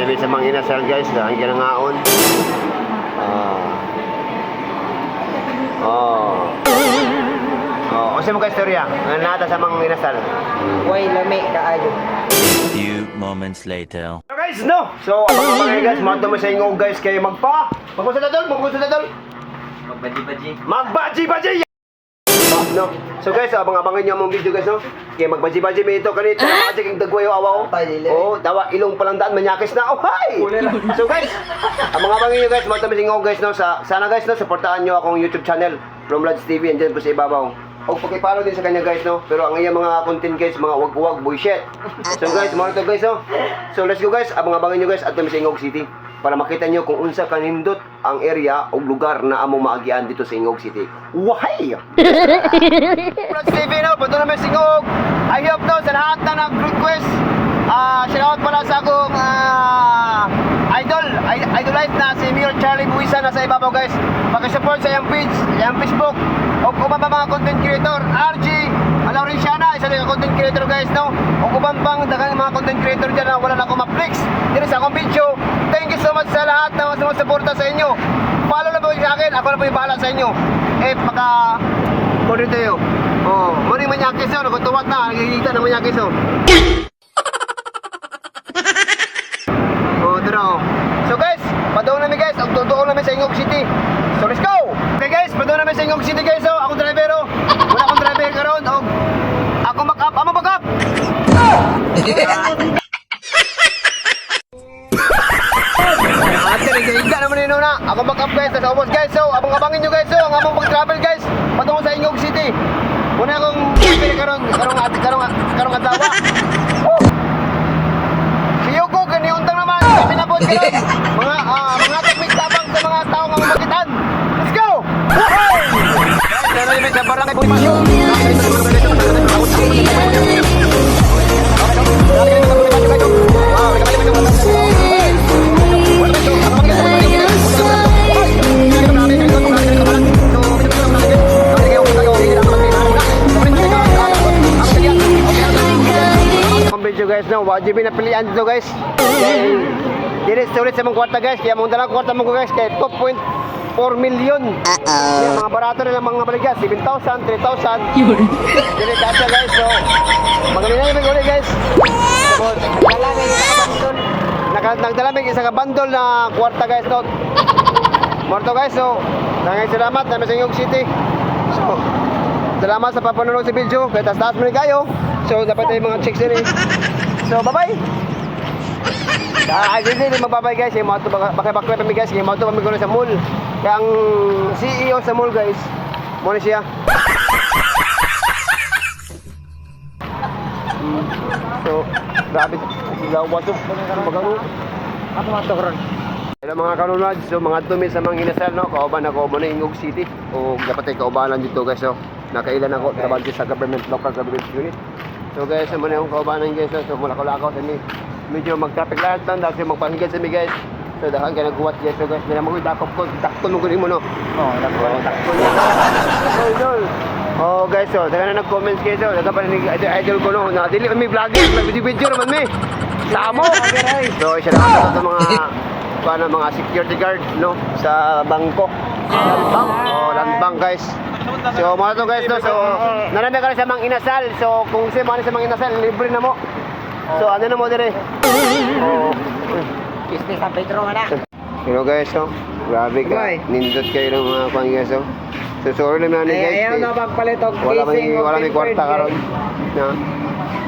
Naibi sa mga inasal guys, dahil ginangaon. Kasi mo ka istorya, nata sa mga inasal. Way lami kaayo. Few moments later. So guys, no! So, abang-abang kayo guys, mga mo sa inyo guys, kayo magpusa na dol. Magbaji-baji. Magbaji-baji! No. So guys, abang-abangan nyo ang video guys, no? Kaya magbaji-baji may ito kanito. Magic yung dagwayo awa ko. Dawa ilong palang daan, manyakis na. Oh, hi! So guys, abang-abangan nyo guys, mga tamis guys, no? Sana guys, no? Supportaan nyo akong YouTube channel, Romlads TV, andyan po sa ibabaw. O pakipollow din sa kanya guys, no? Pero ang iyang mga content guys, mga wag-wag, bullshit. So guys, mga ito guys, no? So let's go guys, abang-abangan nyo guys, at tamis Ingog City. Para makita nyo kung unsa kanindot ang area o lugar na among maagian dito sa Ingog City. Wahay! Romlads TV, no? Punto namin sa Ingog. I hope no, sa lahat na nag-request. Shout out pala sa akong idolize na si Mayor Charlie Buisa na sa ibabaw guys. Pag-support sa iyang page, iyang Facebook. O kung ba mga content creator, RG Laurentiana, isa din content creator guys, no? O kung bang dagang mga content creator dyan na wala na akong ma-flex dito sa akong video. Thank you so much sa lahat na sumusuporta sa inyo. Follow na po sa akin, ako na po yung bahala sa inyo. Kung dito yun. Muna yung manyakis yun, nagutuwat na, nagigita ng manyakis yun. So guys, padaw namin guys, ang tutuon namin sa Ingog City. So let's go! Okay guys, padaw namin sa Ingog City guys, oh. Akong driver, oh. Wala akong driver karon, oh. Ako back-up, ama back-up! Ate, nagigita naman yun na. Ako back-up guys, nasa ubos guys, so abang-abangin nyo guys, so ang among pag-travel guys, patungo sa Ingog City. Muna akong driver karong atawa. Siyoko, kaniuntang naman. Kami na po sila. Mga teknik tabang sa mga tao ng magitan. Let's go! Woohoo! Guys, namin sa barangay Pulimasyon. Video guys, no, wajib na pilihan dito guys. Dili sulit sa mga kwarta guys, kaya mong dalang kwarta mo guys, kaya 2.4 million. Mga barato na lang mga baligya, 7,000, 3,000. Dili kasya guys, so magaling na yung ulit guys. Nagdalamig isang bandol na kwarta guys, no. Morto guys, so nangay salamat namin sa Ingog City. So salamat sa papanood sa video, kaya taas mo rin kayo. So dapat tayo mga chicks din eh. So bye-bye. Hindi magbabay guys, yung mga ito bakay-bakay kami guys, yung mga ito kami gano'n sa mall. Kaya ang CEO sa mall guys, muna siya. So, grabe. Sigaw ba ito? Magano? Ako mato karon. Hello mga kanunad, so mga tumi sa mga inasal, no? Kauban ako mo na Ingog City. O dapat tayo kaubanan dito guys, so nakailan ako, trabaho sa government, local government unit. So guys, muna yung kaubanan guys, so mulako-lako sa mi. Medyo mag-traffic light lang, dahil magpahinggan sa mi guys. So dahan ka nagkuwat guys, so guys, nila mo dakop ko, dakton mo kunin mo no. Dakton niya. Oh guys, so dahan na nag-comments guys, so daga pa idol ko no, na dili mi vlogging, nag-video naman mi. Samo. So isa lang sa mga security guard no sa bangko. Land bank guys. So mga to guys, no? So narami ka sa mga inasal. So kung si mga sa mga inasal, libre na mo. So ano na mo dire? Kisni San Pedro nga na. Hello guys, so grabe ka. Nindot kayo ng mga pang guys, so. So sorry naman ni guys. Ayaw na magpalit og kising. Wala may kwarta karon. Na.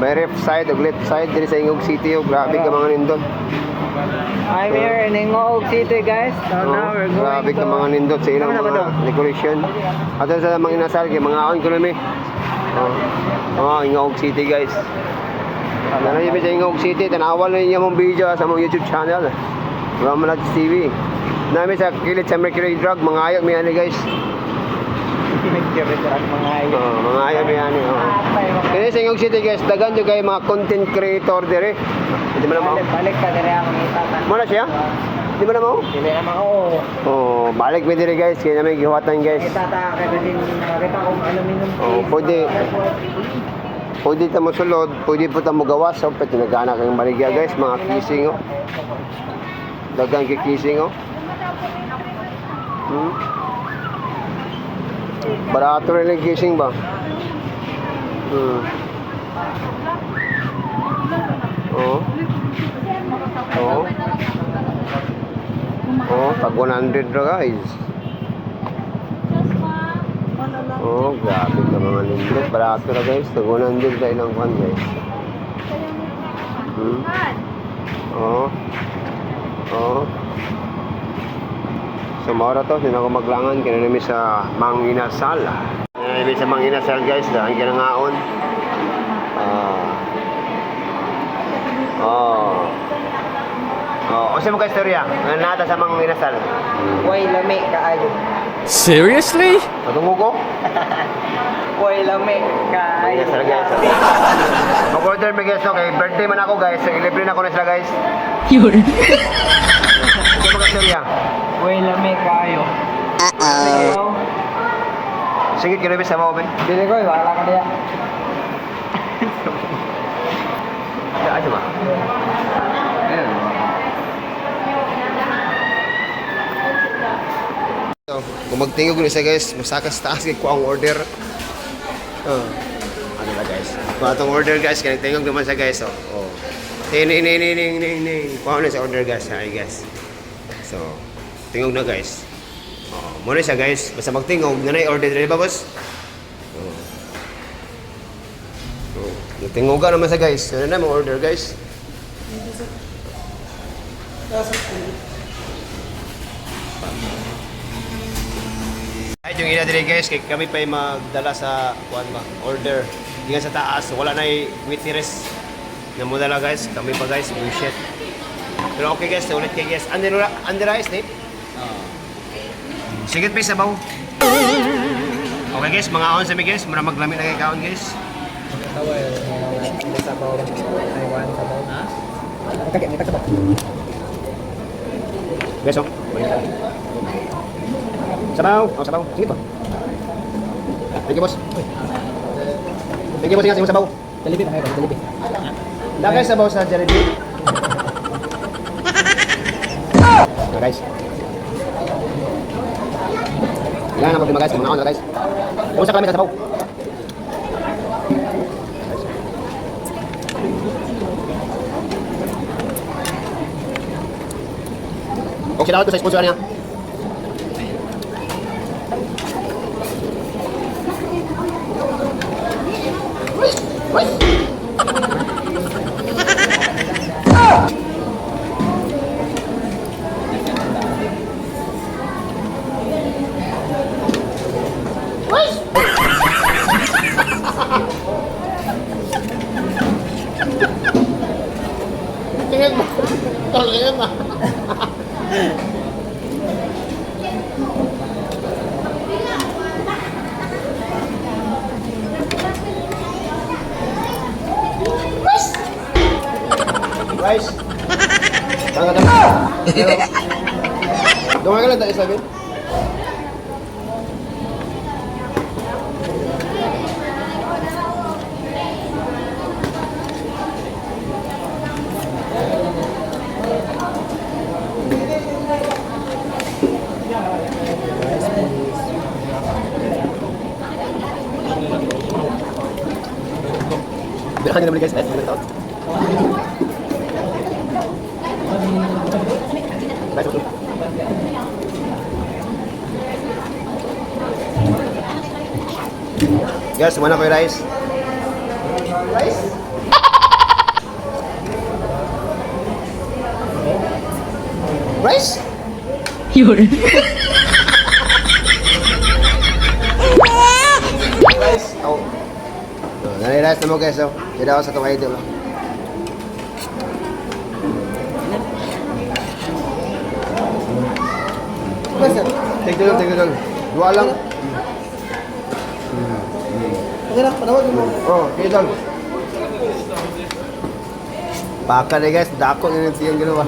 May left side, left side dire sa Ingog City, grabe ka mga nindot. I'm here in Ingog City guys. So now we're going grabe ka mga nindot sa ilang mga decoration. At sa mga inasal, mga aon ko namin. Ingog City guys. Nanay sa Ingog City, tanawal na niya mong video sa mong YouTube channel. Romlads TV. Namin sa kilid sa Mercury Drug, mga ayok may ani guys. mga ayok. Mga ayok may ani. Kaya sa Ingog City guys, dagan nyo kayo mga content creator dire. Hindi mo na mo? Balik ka dire ang itatan. Muna siya? Hindi mo na mo? Hindi naman ako. Balik mo dire guys, kaya namin gihuwatan guys. Itata ka din nakita kung aluminum. Pwede. Pwede ta mo sulod, pwede po ta mo gawas. So, pwede nagana kayong maligya guys, mga kissing oh. Dagang kikissing oh. Barato rin yung kissing ba? Oh. Oh. Oh, tag 100 ra guys. Oh, grabe ka mga nindot. Barato ra guys. Tag 100 ra ilang kwan guys. Oh. Oh. So, maura to. Hindi na ako maglangan. Kaya namin sa Manginasal. Kaya namin sa Manginasal guys. Dahil kinangaon. Oh. Oh, kasi mo ka istorya. Nata sa Manginasal. Way lami kaayo. Seriously? Patungo ko? Way lami kaayo. Manginasal guys. Mag-order mo guys. Okay, birthday man ako guys. So, ilibre na ako na sila guys. Yun. Kasi mo ka istorya. Way lami kaayo. Sige, kinabis sa mga open. Dili ko, wala ka diya. Ano ba? So, kung magtingog nyo siya guys, masakas taas kay ko ang order. Ano na guys? Kung atong order guys, kaya tingog naman siya guys. Oh. Ting. Kung ano sa order guys, hi guys. So, tingog na guys. Oh, muna siya guys. Basta magtingog, nanay order dito ba boss? Oh. Oh. Tingoga naman siya guys. Ano na mga order guys? Ay, yung ina dire guys, kay kami pa magdala sa kuan ba, order. Diyan sa taas, wala na witness na mo dala guys. Kami pa guys, bullshit. Pero okay guys, ulit kay guys. Under rice, Nate? Sige, pa sabaw. Okay guys, mga on sa mi guys, muna maglamit na kay kaon guys. Sabaw. Taiwan sabaw. Ha? May sabaw. Guys, oh. Sabaw. Oh, sabaw. Sige po. Thank you, boss. Thank you, boss. Sige, sabaw. Jollibee na kayo, Jollibee. Lagay sabaw sa Jollibee. Guys. Yan ang problema guys, mga on guys. Kung sa kami sa sabaw. Okay, dapat to sa sponsor niya. Tingin mo. Tingin mo. Rice. Tangga tangga. Doon ka lang tayo sabi. Bilang niyo naman guys, guys. Guys, mana ko yung rice? Rice? Rice? Yun. Rice? Oh. Nari-rice na mo guys, oh. Tidak ako sa tumayo dito. Tignan lang. Dua lang. Okay na, panawag mo. Oh, tignan. Baka na guys, dako na yung siyang ginawa.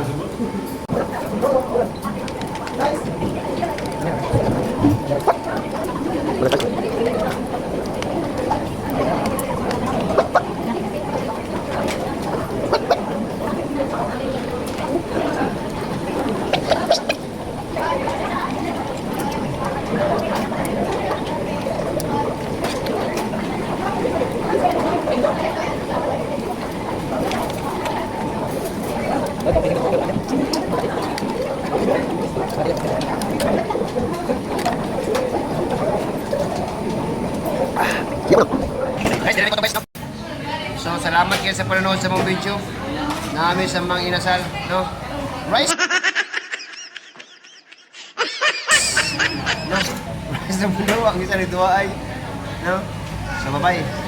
kayo sa panonood sa mga video namin sa mga inasal, no? Rice! No? Rice na bulo, ang isa nito ay, no? So, bye-bye.